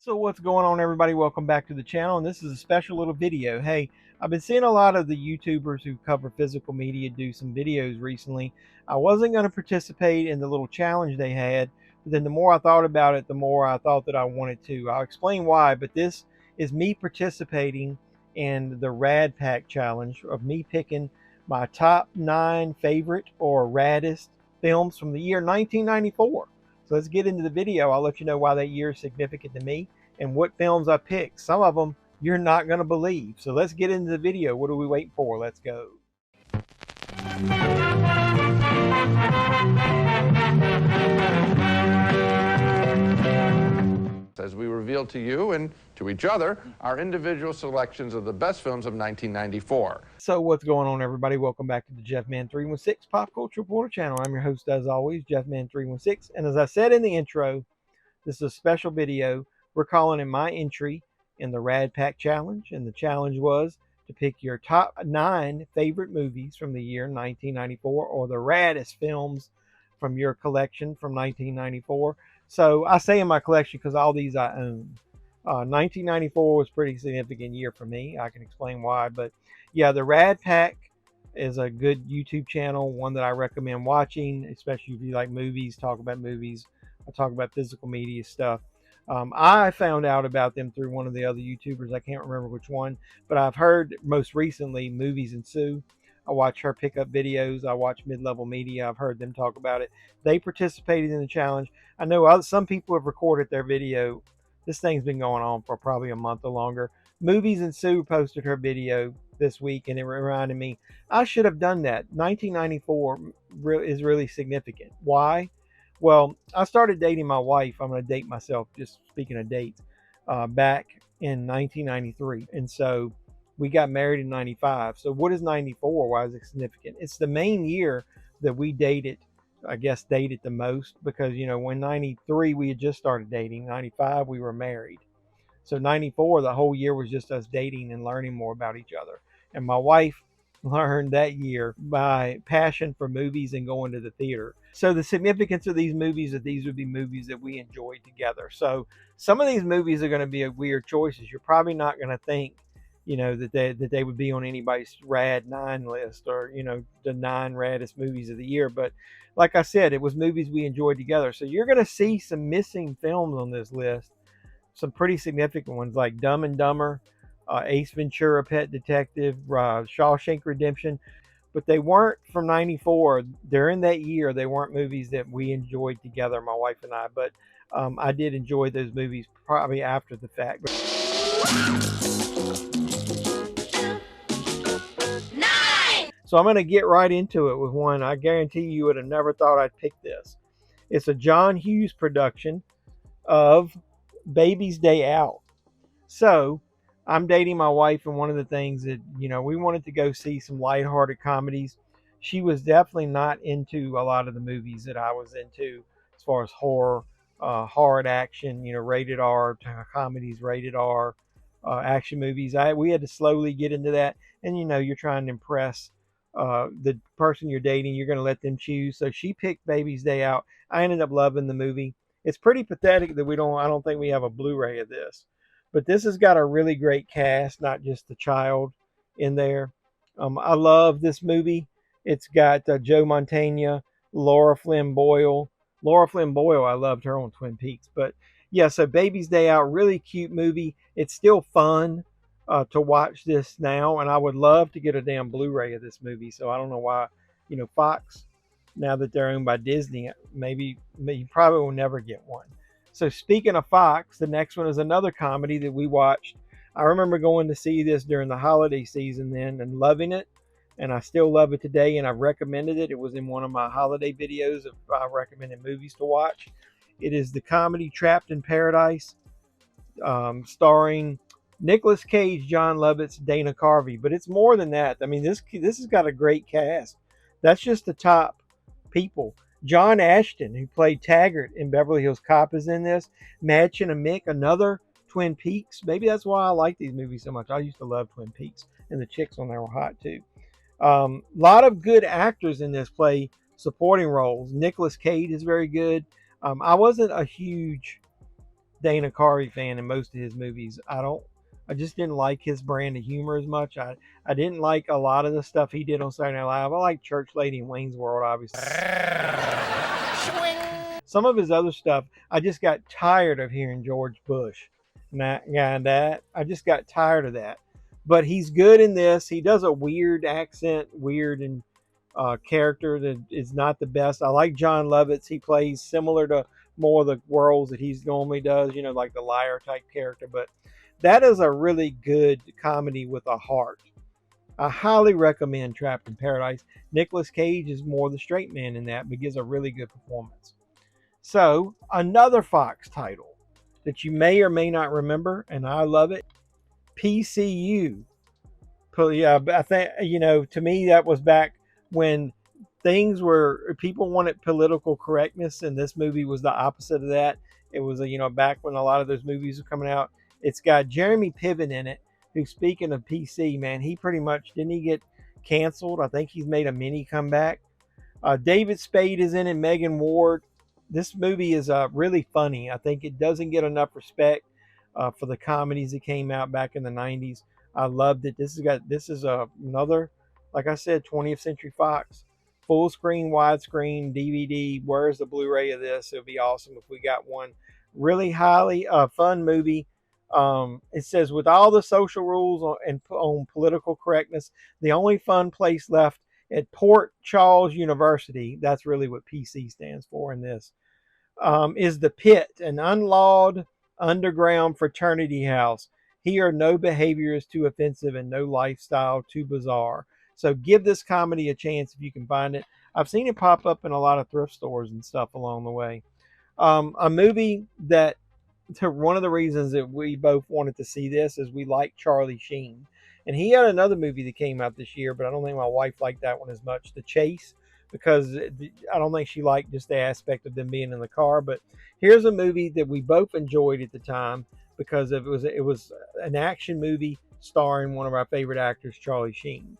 So what's going on, everybody? Welcome back to the channel, and this is a special little video. Hey, I've been seeing a lot of the YouTubers who cover physical media do some videos recently. I wasn't going to participate in the little challenge they had, but then the more I thought about it, the more I thought that I wanted to. I'll explain why, but this is me participating in the Rad Pack challenge of me picking my top 9 favorite or raddest films from the year 1994. So let's get into the video. I'll let you know why that year is significant to me and what films I picked. Some of them you're not going to believe. So let's get into the video. What are we waiting for? Let's go. As we reveal to you and to each other our individual selections of the best films of 1994. So what's going on, everybody? Welcome back to the JEFFMAN316 Pop Culture Reporter channel. I'm your host, as always, JEFFMAN316. And as I said in the intro, this is a special video. We're calling it my entry in the Rad Pack challenge. And the challenge was to pick your top 9 favorite movies from the year 1994, or the raddest films from your collection from 1994. So I say in my collection because all these I own. 1994 was a pretty significant year for me. I can explain why. But yeah, the Rad Pack is a good YouTube channel, one that I recommend watching, especially if you like movies, talk about movies. I talk about physical media stuff. I found out about them through one of the other YouTubers. I can't remember which one, but I've heard most recently Movies and Sue. I watch her pick up videos. I watch Mid-Level Media. I've heard them talk about it. They participated in the challenge. I know some people have recorded their video. This thing's been going on for probably a month or longer. Movies and Sue posted her video this week, and it reminded me I should have done that. 1994 is really significant. Why? Well, I started dating my wife. I'm going to date myself, just speaking of dates, back in 1993. And so we got married in 95. So what is 94? Why is it significant? It's the main year that we dated, I guess, dated the most, because, you know, when 93, we had just started dating. 95, we were married. So 94, the whole year was just us dating and learning more about each other. And my wife learned that year my passion for movies and going to the theater. So the significance of these movies, that these would be movies that we enjoyed together. So some of these movies are going to be weird choices. You're probably not going to think, you know, that they would be on anybody's Rad 9 list, or, you know, the 9 raddest movies of the year. But like I said, it was movies we enjoyed together. So you're going to see some missing films on this list, some pretty significant ones like Dumb and Dumber, Ace Ventura, Pet Detective, Shawshank Redemption. But they weren't from 94. During that year, they weren't movies that we enjoyed together, my wife and I. But I did enjoy those movies probably after the fact. So I'm going to get right into it with one. I guarantee you would have never thought I'd pick this. It's a John Hughes production of Baby's Day Out. So I'm dating my wife, and one of the things that, you know, we wanted to go see some lighthearted comedies. She was definitely not into a lot of the movies that I was into, as far as horror, hard action, you know, rated R comedies, rated R action movies. We had to slowly get into that. And, you know, you're trying to impress the person you're dating. You're going to let them choose. So she picked Baby's Day Out. I ended up loving the movie. It's pretty pathetic that I don't think we have a Blu-ray of this. But this has got a really great cast, not just the child in there. I love this movie. It's got Joe Mantegna, Laura Flynn Boyle. Laura Flynn Boyle, I loved her on Twin Peaks. But yeah, so Baby's Day Out, really cute movie. It's still fun to watch this now, and I would love to get a damn Blu-ray of this movie. So I don't know why, you know, Fox, now that they're owned by Disney, maybe you probably will never get one. So speaking of Fox, the next one is another comedy that we watched. I remember going to see this during the holiday season then and loving it. And I still love it today, and I've recommended it. It was in one of my holiday videos of recommended movies to watch. It is the comedy Trapped in Paradise, starring Nicolas Cage, John Lovitz, Dana Carvey. But it's more than that. I mean, this has got a great cast. That's just the top people. John Ashton, who played Taggart in Beverly Hills Cop, is in this. Madchen and Mick, another Twin Peaks. Maybe that's why I like these movies so much. I used to love Twin Peaks, and the chicks on there were hot too. A lot of good actors in this play supporting roles. Nicolas Cage is very good. I wasn't a huge Dana Carvey fan in most of his movies. I just didn't like his brand of humor as much. I didn't like a lot of the stuff he did on Saturday Night Live. I like Church Lady and Wayne's World, obviously. Some of his other stuff, I just got tired of hearing George Bush. That I just got tired of that. But he's good in this. He does a weird accent, weird and character that is not the best. I like John Lovitz. He plays similar to more of the roles that he's normally does, like the liar type character. But that is a really good comedy with a heart. I highly recommend Trapped in Paradise. Nicolas Cage is more the straight man in that, but gives a really good performance. So, another Fox title that you may or may not remember, and I love it, PCU. Yeah, I think, to me, that was back when people wanted political correctness, and this movie was the opposite of that. It was, back when a lot of those movies were coming out. It's got Jeremy Piven in it, who, speaking of PC, man, he pretty much, didn't he get canceled? I think he's made a mini comeback. David Spade is in it, Megan Ward. This movie is really funny. I think it doesn't get enough respect for the comedies that came out back in the 90s. I loved it. This is another, like I said, 20th Century Fox. Full screen, widescreen, DVD. Where's the Blu-ray of this? It would be awesome if we got one. Really highly fun movie. It says, with all the social rules on political correctness, the only fun place left at Port Charles University, that's really what PC stands for in this, is the Pit, an unlawed underground fraternity house. Here, no behavior is too offensive and no lifestyle too bizarre. So give this comedy a chance if you can find it. I've seen it pop up in a lot of thrift stores and stuff along the way. A movie that, one of the reasons that we both wanted to see this is we like Charlie Sheen. And he had another movie that came out this year, but I don't think my wife liked that one as much, The Chase, because I don't think she liked just the aspect of them being in the car. But here's a movie that we both enjoyed at the time because it was an action movie starring one of our favorite actors, Charlie Sheen.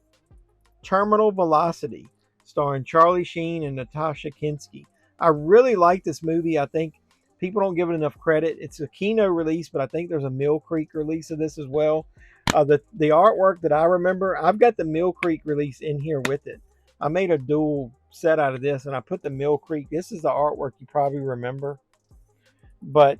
Terminal Velocity, starring Charlie Sheen and Natasha Kinski. I really like this movie. I think people don't give it enough credit. It's a Kino release, but I think there's a Mill Creek release of this as well. The artwork that I remember, I've got the Mill Creek release in here with it. I made a dual set out of this, and I put the Mill Creek. This is the artwork you probably remember. But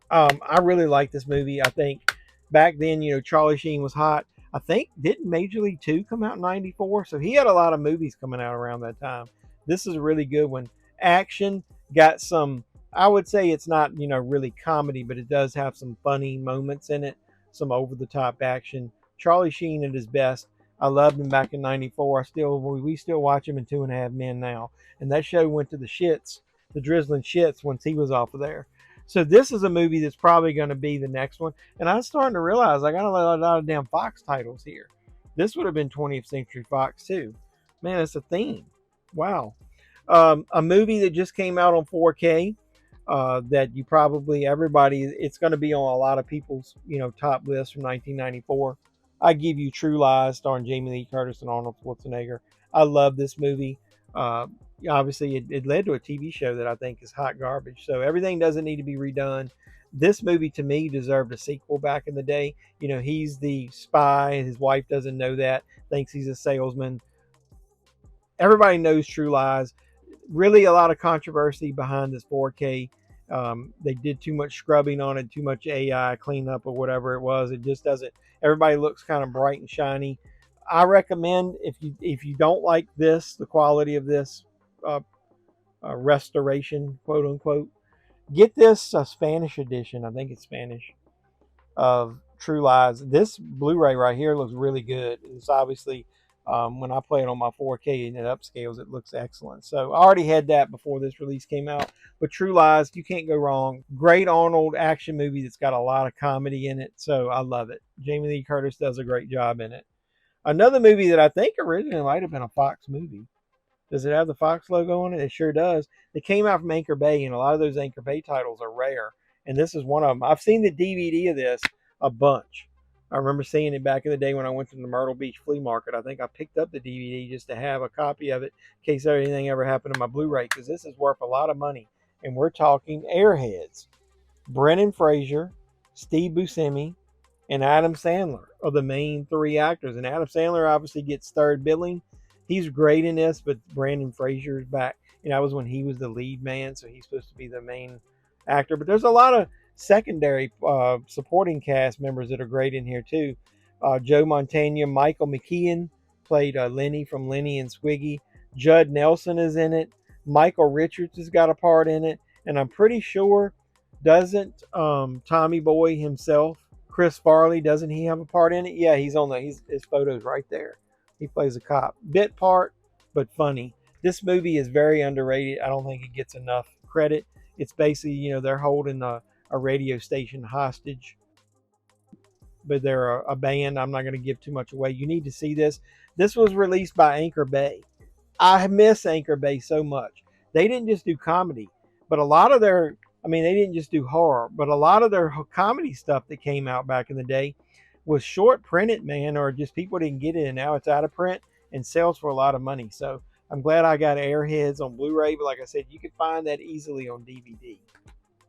I really like this movie. I think back then, Charlie Sheen was hot. I think, didn't Major League 2 come out in 94? So he had a lot of movies coming out around that time. This is a really good one. Action, got some, I would say it's not, really comedy, but it does have some funny moments in it. Some over-the-top action. Charlie Sheen at his best. I loved him back in 94. We still watch him in 2.5 Men now. And that show went to the shits, the drizzling shits, once he was off of there. So this is a movie that's probably going to be the next one. And I'm starting to realize I got a lot of damn Fox titles here. This would have been 20th Century Fox too. Man, it's a theme. Wow. A movie that just came out on 4K. That you probably, it's going to be on a lot of people's, top list from 1994. I give you True Lies, starring Jamie Lee Curtis and Arnold Schwarzenegger. I love this movie. Obviously, it led to a TV show that I think is hot garbage. So everything doesn't need to be redone. This movie, to me, deserved a sequel back in the day. He's the spy. His wife doesn't know that, thinks he's a salesman. Everybody knows True Lies. Really a lot of controversy behind this 4K. They did too much scrubbing on it, too much AI cleanup or whatever it was. It just doesn't. Everybody looks kind of bright and shiny. I recommend if you don't like this, the quality of this restoration, quote unquote, get this Spanish edition. I think it's Spanish of True Lies. This Blu-ray right here looks really good. It's obviously. When I play it on my 4K and it upscales, it looks excellent. So I already had that before this release came out. But True Lies, you can't go wrong. Great Arnold action movie that's got a lot of comedy in it. So I love it. Jamie Lee Curtis does a great job in it. Another movie that I think originally might have been a Fox movie. Does it have the Fox logo on it? It sure does. It came out from Anchor Bay, and a lot of those Anchor Bay titles are rare. And this is one of them. I've seen the DVD of this a bunch. I remember seeing it back in the day when I went to the Myrtle Beach flea market. I think I picked up the DVD just to have a copy of it in case anything ever happened to my Blu-ray, because this is worth a lot of money. And we're talking Airheads. Brendan Fraser, Steve Buscemi, and Adam Sandler are the main three actors. And Adam Sandler obviously gets third billing. He's great in this, but Brendan Fraser is back. That was when he was the lead man, so he's supposed to be the main actor. But there's a lot of secondary supporting cast members that are great in here too. Joe Montana, Michael McKean played Lenny from Lenny and Squiggy. Judd Nelson is in it. Michael Richards has got a part in it, and I'm pretty sure doesn't Tommy Boy himself, Chris Farley, doesn't he have a part in it? Yeah, he's on his photo's right there. He plays a cop. Bit part, but funny. This movie is very underrated. I don't think it gets enough credit. It's basically, they're holding a radio station hostage, but they're a band. I'm not going to give too much away. You need to see this. This was released by Anchor Bay. I miss Anchor Bay so much. They didn't just do comedy, but a lot of their, they didn't just do horror, but a lot of their comedy stuff that came out back in the day was short printed, man, or just people didn't get it, and now it's out of print and sells for a lot of money. So I'm glad I got Airheads on Blu-ray, but like I said, you can find that easily on DVD.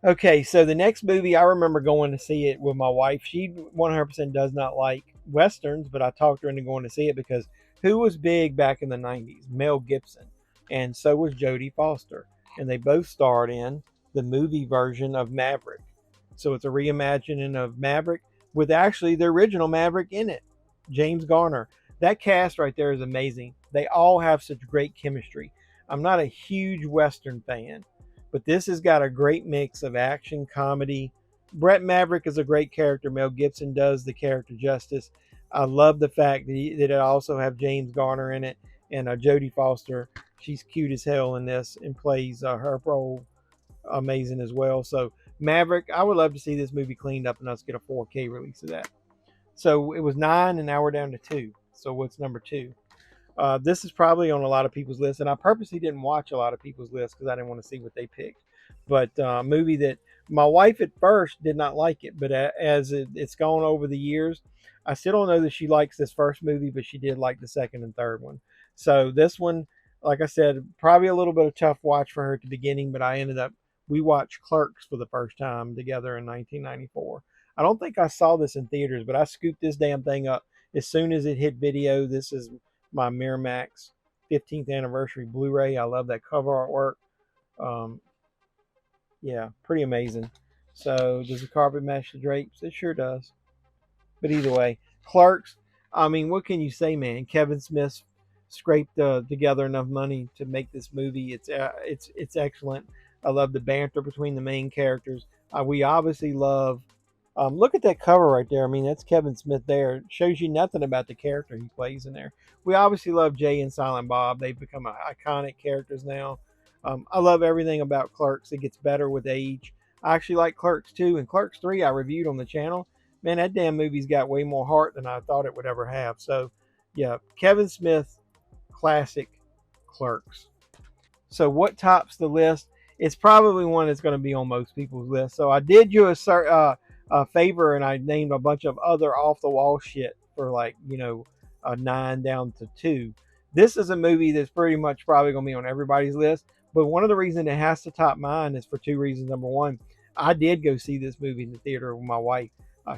Okay, so the next movie, I remember going to see it with my wife. She 100% does not like Westerns, but I talked her into going to see it because who was big back in the 90s? Mel Gibson. And so was Jodie Foster. And they both starred in the movie version of Maverick. So it's a reimagining of Maverick with actually the original Maverick in it, James Garner. That cast right there is amazing. They all have such great chemistry. I'm not a huge Western fan, but this has got a great mix of action, comedy. Brett Maverick is a great character. Mel Gibson does the character justice. I love the fact that it also have James Garner in it, and Jodie Foster. She's cute as hell in this and plays her role amazing as well. So Maverick, I would love to see this movie cleaned up and us get a 4K release of that. So it was 9, and now we're down to 2. So what's number 2? This is probably on a lot of people's list, and I purposely didn't watch a lot of people's lists because I didn't want to see what they picked. But a movie that my wife at first did not like it, but as it's gone over the years, I still don't know that she likes this first movie, but she did like the second and third one. So this one, like I said, probably a little bit of tough watch for her at the beginning, but we watched Clerks for the first time together in 1994. I don't think I saw this in theaters, but I scooped this damn thing up as soon as it hit video. This is my Miramax 15th anniversary Blu-ray. I love that cover artwork. Yeah, pretty amazing. So does the carpet match the drapes? It sure does. But either way, Clerks, what can you say, man? Kevin Smith scraped together enough money to make this movie. It's excellent. I love the banter between the main characters. We obviously love. Look at that cover right there. That's Kevin Smith there. It shows you nothing about the character he plays in there. We obviously love Jay and Silent Bob. They've become iconic characters now. I love everything about Clerks. It gets better with age. I actually like Clerks 2 and Clerks 3 I reviewed on the channel. Man, that damn movie's got way more heart than I thought it would ever have. So, yeah, Kevin Smith, classic Clerks. So what tops the list? It's probably one that's going to be on most people's list. So I did you a favor, and I named a bunch of other off-the-wall shit for a 9 down to 2. This is a movie that's pretty much probably going to be on everybody's list. But one of the reasons it has to top mine is for 2 reasons. Number one, I did go see this movie in the theater with my wife.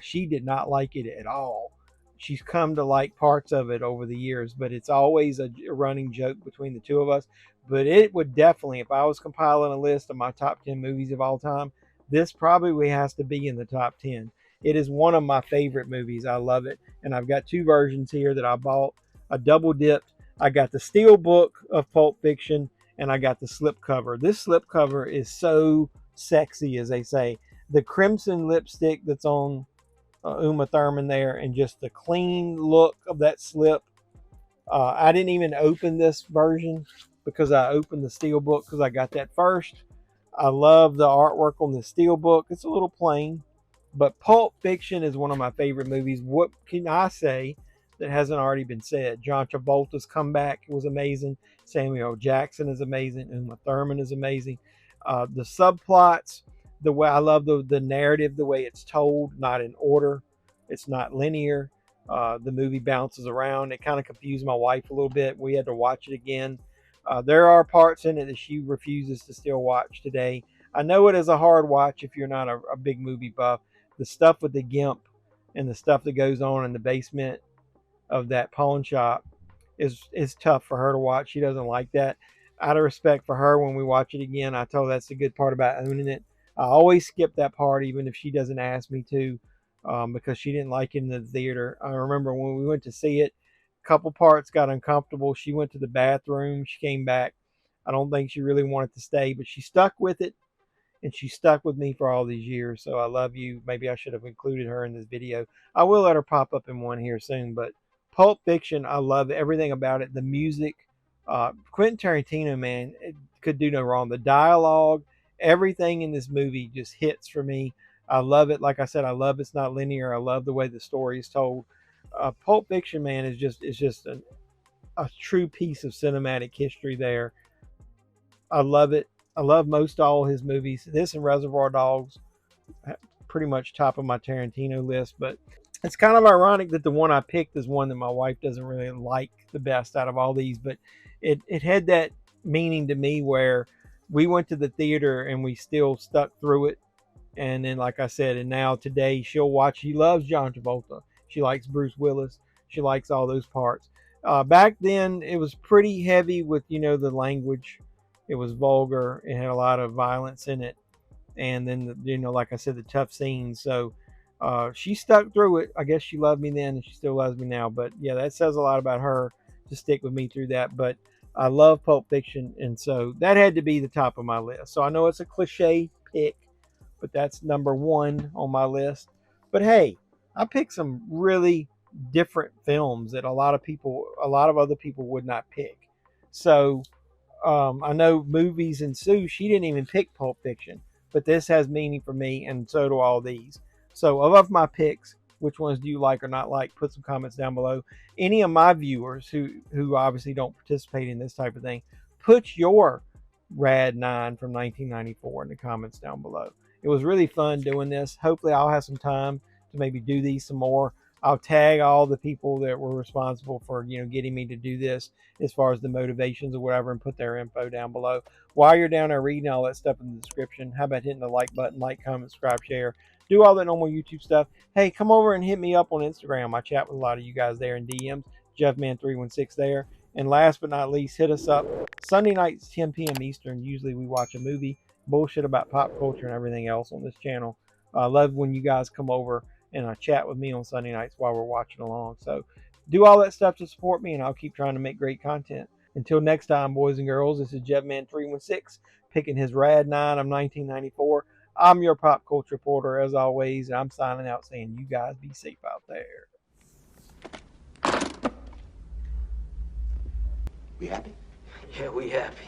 She did not like it at all. She's come to like parts of it over the years, but it's always a running joke between the two of us. But it would definitely, if I was compiling a list of my top 10 movies of all time, this probably has to be in the top 10. It is one of my favorite movies. I love it. And I've got 2 versions here that I bought. I double dipped. I got the Steelbook of Pulp Fiction, and I got the slipcover. This slipcover is so sexy, as they say. The crimson lipstick that's on Uma Thurman there, and just the clean look of that slip. I didn't even open this version because I opened the Steelbook because I got that first. I love the artwork on the Steelbook. It's a little plain, but Pulp Fiction is one of my favorite movies. What can I say that hasn't already been said? John Travolta's comeback was amazing. Samuel Jackson is amazing. Uma Thurman is amazing. The subplots, the way I love the narrative, the way it's told, not in order. It's not linear. The movie bounces around. It kind of confused my wife a little bit. We had to watch it again. There are parts in it that she refuses to still watch today. I know it is a hard watch if you're not a big movie buff. The stuff with the gimp and the stuff that goes on in the basement of that pawn shop is tough for her to watch. She doesn't like that. Out of respect for her, when we watch it again, I told her that's the good part about owning it. I always skip that part, even if she doesn't ask me to, because she didn't like it in the theater. I remember when we went to see it, a couple parts got uncomfortable. She went to the bathroom. She came back. I don't think she really wanted to stay, but she stuck with it, and she stuck with me for all these years. So I love you. Maybe I should have included her in this video. I will let her pop up in one here soon. But Pulp Fiction, I love everything about it. The music, Quentin Tarantino, man, it could do no wrong. The dialogue, everything in this movie just hits for me. I love it. Like I said, I love it's not linear. I love the way the story is told. Pulp Fiction, man, is just a true piece of cinematic history there. I love it. I love most all his movies. This and Reservoir Dogs, pretty much top of my Tarantino list. But it's kind of ironic that the one I picked is one that my wife doesn't really like the best out of all these. But it had that meaning to me where we went to the theater and we still stuck through it. And then, like I said, and now today she'll watch. She loves John Travolta. She likes Bruce Willis. She likes all those parts. Back then, it was pretty heavy with, the language. It was vulgar. It had a lot of violence in it. And then, like I said, the tough scenes. So she stuck through it. I guess she loved me then and she still loves me now. But yeah, that says a lot about her to stick with me through that. But I love Pulp Fiction. And so that had to be the top of my list. So I know it's a cliche pick, but that's number one on my list. But hey, I picked some really different films that a lot of other people would not pick. So I know Movies and Sue, she didn't even pick Pulp Fiction, but this has meaning for me, and so do all these. So of my picks, which ones do you like or not like? Put some comments down below. Any of my viewers who obviously don't participate in this type of thing, put your Rad 9 from 1994 in the comments down below. It was really fun doing this. Hopefully I'll have some time to maybe do these some more. I'll tag all the people that were responsible for, getting me to do this as far as the motivations or whatever, and put their info down below. While you're down there reading all that stuff in the description, how about hitting the like button, like, comment, subscribe, share, do all that normal YouTube stuff. Hey, come over and hit me up on Instagram. I chat with a lot of you guys there in DMs, JEFFMAN316 there. And last but not least, hit us up Sunday nights, 10 p.m. Eastern. Usually we watch a movie, bullshit about pop culture and everything else on this channel. I love when you guys come over and chat with me on Sunday nights while we're watching along. So do all that stuff to support me, and I'll keep trying to make great content. Until next time, boys and girls, this is JEFFMAN316 picking his Rad 9 of 1994. I'm your pop culture reporter, as always, and I'm signing out saying you guys be safe out there. We happy? Yeah, we happy.